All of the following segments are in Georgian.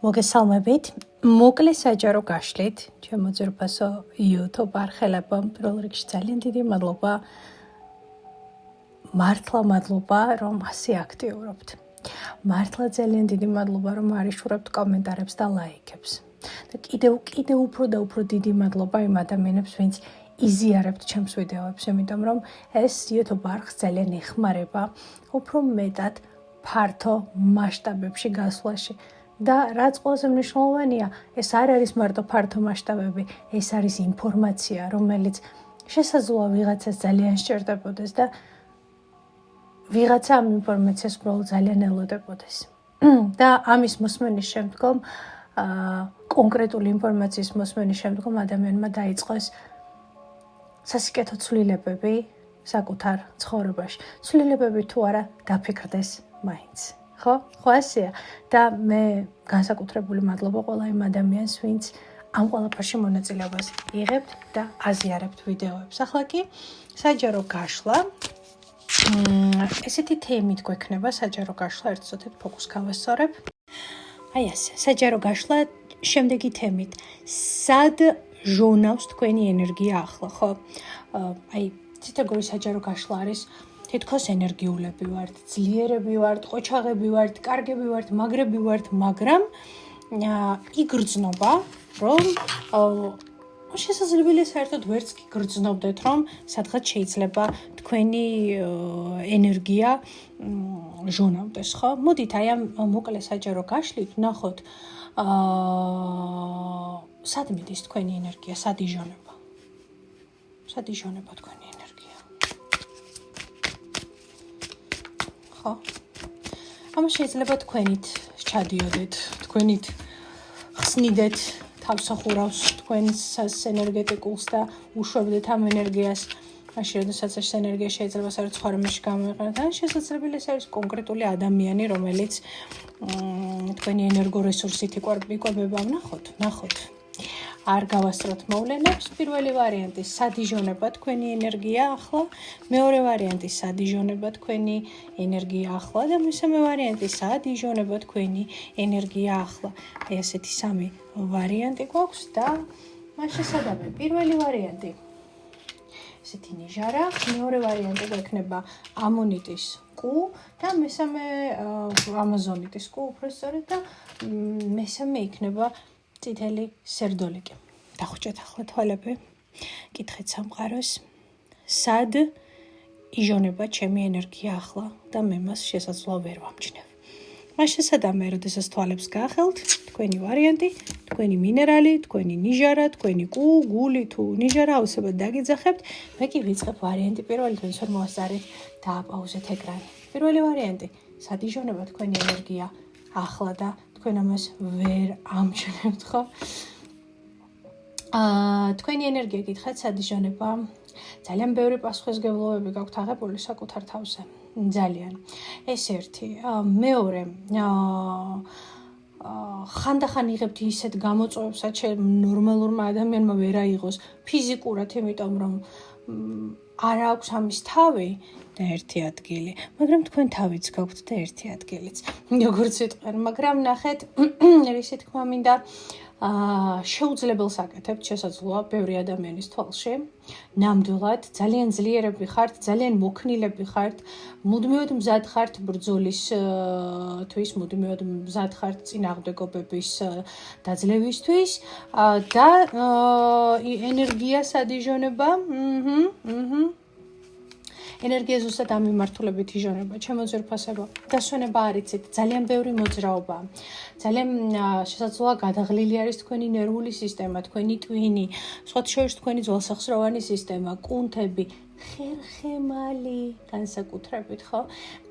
მოგესალმებით. მოკლე საჯარო გაშლით, ჩემო ძვირფასო YouTube არხელებამ, პირველ რიგში ძალიან დიდი მადლობა. მართლა მადლობა, რომ ასე აქტიურობთ. მართლა ძალიან დიდი მადლობა, რომ არიშურებთ კომენტარებს და ლაიქებს. და კიდევ უფრო დიდი მადლობა იმ ადამიანებს, ვინც იზიარებთ ჩემს ვიდეოებს, იმიტომ რომ ეს YouTube არხს ძალიან ეხმარება უფრო მეტად ფართო მასშტაბებში გასვლაში. და რაც ყველაზე მნიშვნელოვანია, ეს არ არის მარტო ფართო მასშტაბები, ეს არის ინფორმაცია, რომელიც შესაძლოა ვიღაცას ძალიან სჭირდებოდეს და ვიღაცა ამ ინფორმაციას უბრალოდ ძალიან ელოდებოდეს. და ამის მოსმენის შემდგომ, კონკრეტული ინფორმაციის მოსმენის შემდგომ ადამიანმა დაიწყოს სასიკეთო ცვლილებები საკუთარ ცხოვრებაში. ცვლილებები თუ არა დაფიქრდეს მაინც. ხო ასეა და მე განსაკუთრებული მადლობა ყველა იმ ადამიანს, ვინც ამ ყველაფერში მონაწილეობას იღებთ და აზიარებთ ვიდეოებს. ახლა კი საჯარო გაშლა. ესეთი თემით გვექნება საჯარო გაშლა, ერთ წუთით ფოკუს გავასწორებ. აი ასე, საჯარო გაშლა შემდეგი თემით. სად ჟონავს თქვენი ენერგია ახლა, ხო? აი, ციტაგური საჯარო გაშლა არის თითქოს ენერგიულები ვართ, ძლიერები ვართ, ყოჩაღები ვართ, კარგები ვართ, მაგრები ვართ, მაგრამ იგრძნობა, რომ შესაძლებელია საერთოდ ვერც კი გრძნობდეთ, რომ სადღაც შეიძლება თქვენი ენერგია ჟონავდეს, ხო? მოდით აი ამ მოკლე საჯარო გაშლით ვნახოთ, სად მიდის თქვენი ენერგია, სად იჟონება? სად იჟონება თქვენი ენერგია? ხო? ამას შეიძლება თქვენით ჩადიოდეთ, თქვენით ხსნიდეთ თავსახურავს თქვენს ენერგეტიკულს და უშვებდეთ ამ ენერგიას. მაშინ, როდესაც ეს ენერგია შეიძლება საერთოდ სხვა რამეში გამოიყენოთ, ან შესაძლებელია ეს არის კონკრეტული ადამიანი, რომელიც თქვენი ენერგორესურსით იკვებება. ვნახოთ. არ გავასწროთ მოვლენებს. პირველი ვარიანტი, სად იჟონება თქვენი ენერგია ახლა, მეორე ვარიანტი, სად იჟონება თქვენი ენერგია ახლა და მესამე ვარიანტი, სად იჟონება თქვენი ენერგია ახლა. აი ასეთი სამი ვარიანტი გვაქვს და მას შესაძლებელი. პირველი ვარიანტი ესეთი ნიჟარა, მეორე ვარიანტი გვექნება ამონიტის კუ და მესამე ამაზონიტის კუ, უფრო სწორედ და მესამე იქნება წითელი სერდოლიკი. დახვჭეთ ახლა თვალები. კითხეთ სამყაროს. სად იჟონება ჩემი ენერგია ახლა და მე მას შესაძლოა ვერ ვამჩნევ. მას შესაძლოა, როდესაც თვალებს გაახელთ, თქვენი ვარიანტი, თქვენი მინერალი, თქვენი ნიჟარა, თქვენი კუ, გული თუ ნიჟარა აუცილებლად დაგიძახებთ. მე კი ვიწყებ ვარიანტი პირველი, თუნდაც ვერ მოვასწარეთ, დააპაუზეთ ეკრანი. პირველი ვარიანტი, სად იჟონება თქვენი ენერგია ახლა და თქვენ ამას ვერ ამჩნევთ, ხო? თქვენი ენერგია გითხეთ, სად იჟონება? ძალიან ბევრი პასუხისმგებლობები გაქვთ აღებული საკუთარ თავზე. ძალიან. ეს ერთი. მეორე, ხანდახან იღებთ ისეთ გამოწვევებს, რაც ნორმალურმა ადამიანმა ვერ აიღოს ფიზიკურად, იმიტომ რომ არ აქვს ამის თავი და ერთი ადგილი, მაგრამ თქვენ თავიც გაქვთ და ერთი ადგილიც. როგორც ვიტყვენ, მაგრამ ნახეთ, რისი თქმა მინდა, შეუძლებელს აკეთებთ შესაძლოა ბევრი ადამიანის თვალში. ნამდვილად, ძალიან ძლიერები ხართ, ძალიან მოქნილები ხართ, მუდმივად მზად ხართ ბრძოლისთვის, მუდმივად მზად ხართ წინააღმდეგობების დაძლევისთვის და ენერგია სად იჟონება? ენერგია ზუსტად ამ მიმართულებით იჟონება, ჩემო ძვირფასებო. დასვენება არ იცით, ძალიან ბევრი მოძრაობა. ძალიან შესაძლოა გადაღლილი არის თქვენი ნერვული სისტემა, თქვენი ტვინი, სხვათა შორის თქვენი ძველსახსროვანი სისტემა, კუნთები, ხერხემალი განსაკუთრებით, ხო?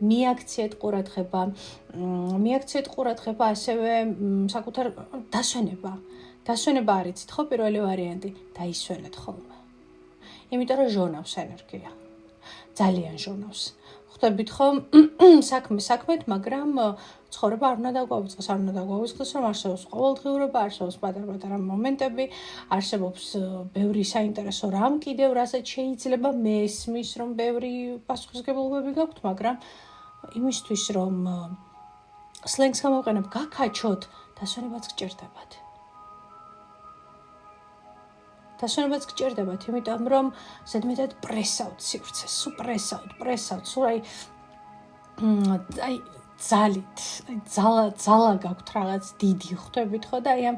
მიაქციეთ ყურადღება, ასევე საკუთარ დასვენება. დასვენება არ იცით, ხო, პირველი ვარიანტი, დაისვენეთ ხოლმე. იმიტომ რომ ჟონავს ენერგია. ძალიან ჟონავს. ხვდებით ხომ საქმეთ, მაგრამ ცხოვრება არ უნდა დაგვაუწყოს, რომ არსებობს ყოველდღიურობა, არსებობს პატარ-პატარა მომენტები, არსებობს ბევრი საინტერესო რამ კიდევ, რასაც შეიძლება მესმის, რომ ბევრი პასუხისმგებლობები გაქვთ, მაგრამ იმისთვის, რომ სლენგს გამოვყენებ, გაქაჩოთ დასვენებაც გჭირდებათ. დასვენებაც გჭირდებათ, იმიტომ რომ ზედმეტად პრესავთ სივრცეს, სულ პრესავთ, სულ აი ძალით, ძალა გაქვთ რაღაც დიდი ხვდებით ხო და აი ამ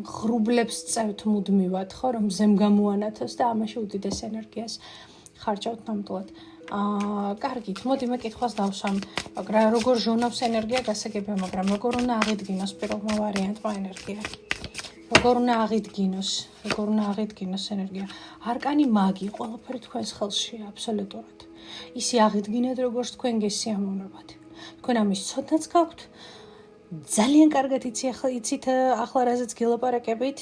ღრუბლებს წევთ მუდმივად ხო რომ ზემ გამოანათოს და ამაში უდიდეს ენერგიას ხარჯავთ ნამდვილად. კარგით, მოდი მე კითხვას დავსვამ, მაგრამ როგორ ჟონავს ენერგია გასაგებია, მაგრამ როგორ უნდა აღიდგინოს პირველმა ვარიანტმა ენერგია? როგორ უნდა აღიდგინოს ენერგია? არკანი მაგი, ყველაფერი თქვენს ხელშია, აბსოლუტურად. ისე აღიდგინეთ, როგორც თქვენ გესიამოვნებათ. თქვენ ამის ცოდნაც გაქვთ. ძალიან კარგად იცით ახლა რაზეც გელაპარაკებით.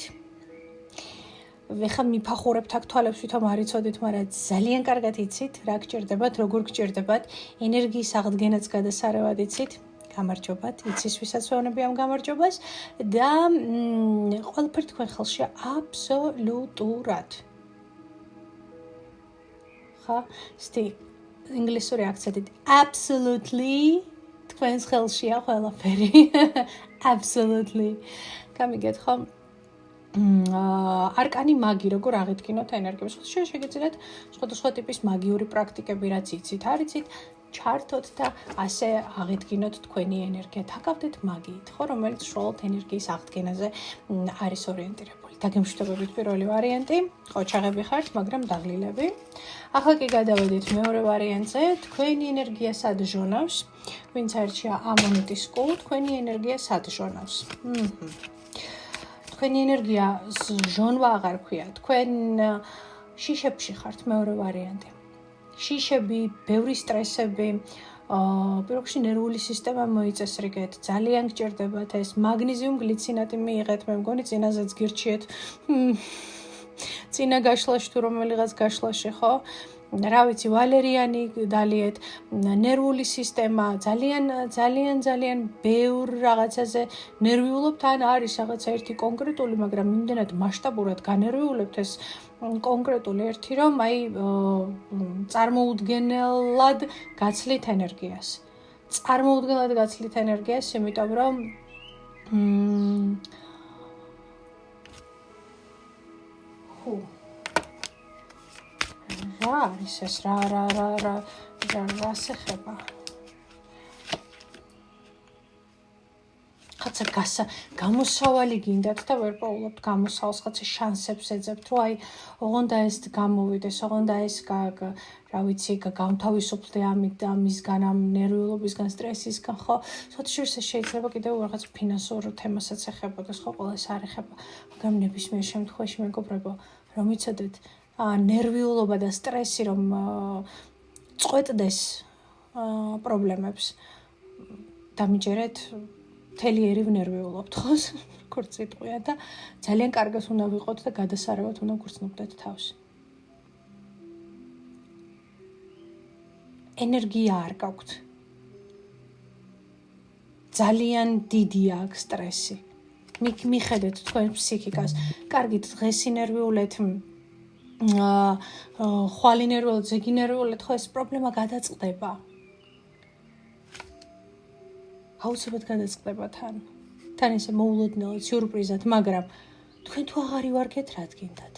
ეხლა მიფახურებთ აქ თვალებს ვითომ არ იცოდით, მაგრამ ძალიან კარგად იცით, რა გჭირდებათ, როგორ გჭირდებათ, ენერგიის აღდგენაც გადასარევად იცით. გამარჯობათ, იცის ვისაც ვეუბნები ამ გამარჯობას და ყველაფერი თქვენ ხელშია აბსოლუტურად. ხა, სთი ინგლისური აქცენტით absolutely თქვენს ხელშია ყველაფერი. absolutely. გამიგეთ ხო? არკანი მაგი, როგორ აღიდგინოთ ენერგიას. შეგიძლიათ სხვადასხვა ტიპის მაგიური პრაქტიკები, რაც იცით, არიცით, ჩართოთ და ასე აღიდგინოთ თქვენი ენერგია. თაკავდეთ მაგიით, ხო, რომელიც სრულად ენერგიის აღდგენაზე არის ორიენტირებული. დაგემშვიდობებით პირველი ვარიანტი, ყოჩაღები ხართ, მაგრამ დაღლილები. ახლა კი გადავედით მეორე ვარიანტზე, თქვენი ენერგია სად ჟონავს? ვინც არჩია ამონიტის კულ, თქვენი ენერგია სად ჟონავს? თქვენი ენერგია ჟონვა აღარ ქვია, თქვენ შიშებში ხართ, მეორე ვარიანტი. შიშები, ბევრი სტრესები, პირველში ნერვული სისტემა მოიწესრიგეთ, ძალიან გჭირდებათ ეს, მაგნეზიუმ გლიცინატი მიიღეთ, მე მგონი წინაზეც გირჩიეთ. წინა გაშლაში თუ რომელიღაც გაშლაში, ხო? რა ვიცი, ვალერიანი დალიეთ, ნერვული სისტემა, ძალიან ბევრ რაღაცაზე ნერვიულობთ, ან არის რაღაცა ერთი კონკრეტული, მაგრამ იმდენად მასშტაბურად განერვიულებთ ეს კონკრეტული ერთი, რომ აი წარმოუდგენელად გაცლით ენერგიას. იმიტომ რომ რა არის ეს, რა ასეხება? ხაცა გამოსავალი გინდათ და ვერ პოულობთ გამოსავალს, ხაცა შანსებს ეძებთ, რომ აი ოღონდა ეს გამოვიდეს, ოღონდა ეს რა ვიცი, გამთავისუფლდე ამისგან, ამ ნერვიულობისგან, სტრესისგან, ხო? სოციალში შეიძლება კიდევ რაღაც ფინანსურ თემასაც ეხებოდეს, ხო, ყველა ეს არ ეხება, მაგრამ ნებისმიერ შემთხვევაში მეგობრებო, რომ იცოდეთ, ნერვიულობა და სტრესი რომ წყვეტდეს პრობლემებს, დამიჯერეთ თელიერი ვნერვიულობთ, ხო? როგორც სიტყვია და ძალიან კარგად უნდა ვიყოთ და გადასარევად უნდა გვრცნობდეთ თავს. ენერგია არ გაქვთ. ძალიან დიდი აქვს სტრესი. მიხედეთ თქვენ ფსიქიკას. კარგით, დღეს ინერვიულეთ, ხვალ ინერვიულეთ, ზეგი ინერვიულეთ, ხო ეს პრობლემა გადაწყდება. აუცილებლად გადაწყდება თან ესე მოულოდნელად, სიურპრიზად, მაგრამ თქვენ თუ აღარ ივარგეთ, რა გინდათ?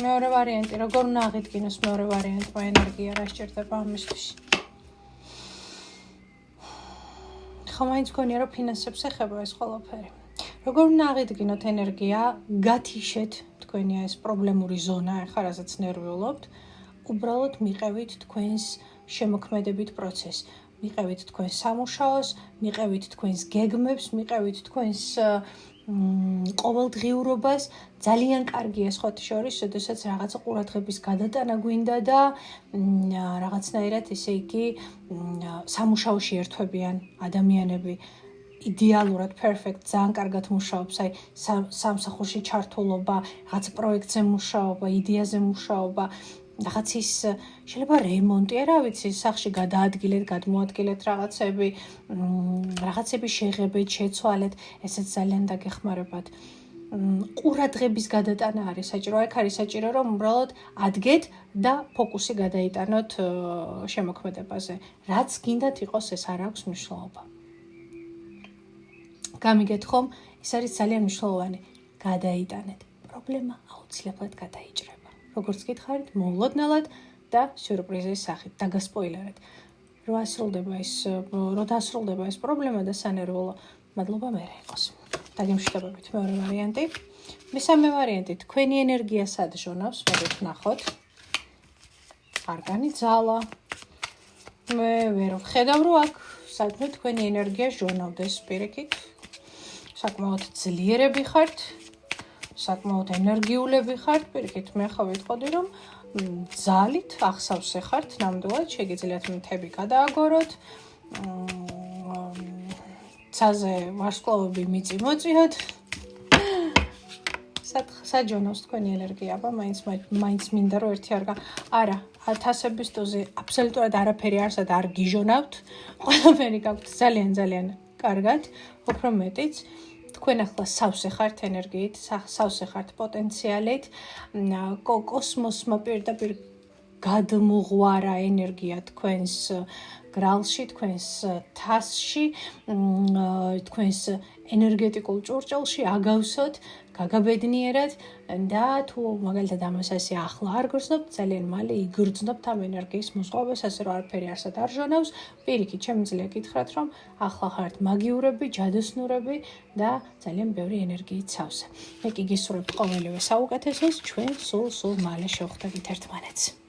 მეორე ვარიანტი, როგორ უნდა აღიდგინოს მეორე ვარიანტმა ენერგია, რა სჭირდება ამისთვის? ხო, მაინც გქონია, რომ ფინანსებს ეხება ეს ყველაფერი. როგორ უნდა აღიდგინოთ ენერგია, გათიშეთ თქვენი ეს პრობლემური ზონა, ახლა რასაც ნერვიულობთ, უბრალოდ მიყევით თქვენს შემოქმედებით პროცესს, მიყევით თქვენს სამუშაოს, მიყევით თქვენს გეგმებს, მიყევით თქვენს ყოველდღიურობას. ძალიან კარგია სხვათა შორის, შესაძაც რაღაცა ყურადღების გადატანა გვინდა და რაღაცნაირად ესე იგი სამუშაოში ერთვებიან ადამიანები. იდეალურად, perfect, ძალიან კარგად მუშაობს, აი სამსახურში ჩართულობა, რაღაც პროექტზე მუშაობა, იდეაზე მუშაობა, რაღაც ის შეიძლება რემონტი, რა ვიცი, სახლში გადაადგილეთ, გადმოადგილეთ რაღაცები შეღებეთ, შეცვალეთ, ესეც ძალიან დაგეხმარებათ. ყურადღების გადატანა არის საჭირო. აქ არის საჭირო, რომ უბრალოდ ადგეთ და ფოკუსი გადაიტანოთ შემოქმედებაზე. რაც გინდათ იყოს, ეს არ აქვს მნიშვნელობა. გამიგეთ ხომ? ეს არის ძალიან მნიშვნელოვანი. გადაიტანეთ. პრობლემა აუცილებლად გადაიჭრება. როგორც გითხარით, მოულოდნელად და სიურპრიზის სახით. დაგასპოილერეთ. რო დასრულდება ეს პრობლემა და სანერვულო მადლობა მე იყოს. დაგემშვიდობებით მეორე ვარიანტი. მესამე ვარიანტი, თქვენი ენერგია სად ჟონავს, მოდით ვნახოთ. არგანი ძალა. მე ვერ ვხედავ, რომ აქ სადმე თქვენი ენერგია ჟონავდეს პირიქით. საკმაოდ ძლიერები ხართ, საკმაოდ ენერგიულები ხართ, პირიქით მე ხო ვიტყოდი, რომ ძალით ახსავსე ხართ, ნამდვილად შეგიძლიათ მთები გადააგოროთ. ცაზე ვარსკვლავები მიწი მოწიოთ. საჯონავს თქვენი ენერგია, აბა მაინც მინდა რომ ერთი არა, ათასების დოზე აბსოლუტურად არაფერი არსად არ გიჟონავთ. ყველაფერი გაქვთ ძალიან ძალიან კარგად, უფრო მეტიც. თქვენ ახლა სავსე ხართ ენერგიით, სავსე ხართ პოტენციალით. კოსმოსმა პირდაპირ გადმოღვარა ენერგია თქვენს გრალში, თქვენს თასში, თქვენს ენერგეტიკულ ჭურჭელში აგავსოთ, გაგაბედნიერად და თუ მაგალითად ამას ასე ახლა არ გრძნობთ, ძალიან მალე იგრძნობთ ამ ენერგიის მოსყვებას, ასე რომ არაფერი არსად არ ჟონავს. პირიქით, შემიძლია გითხრათ, რომ ახლა ხართ მაგიურები, ჯადოსნურები და ძალიან ბევრი ენერგიით სავსე. მე კი გისურვებთ ყოველივე საუკეთესოს, ჩვენ სულ მალე შევხვდებით ერთმანეთს.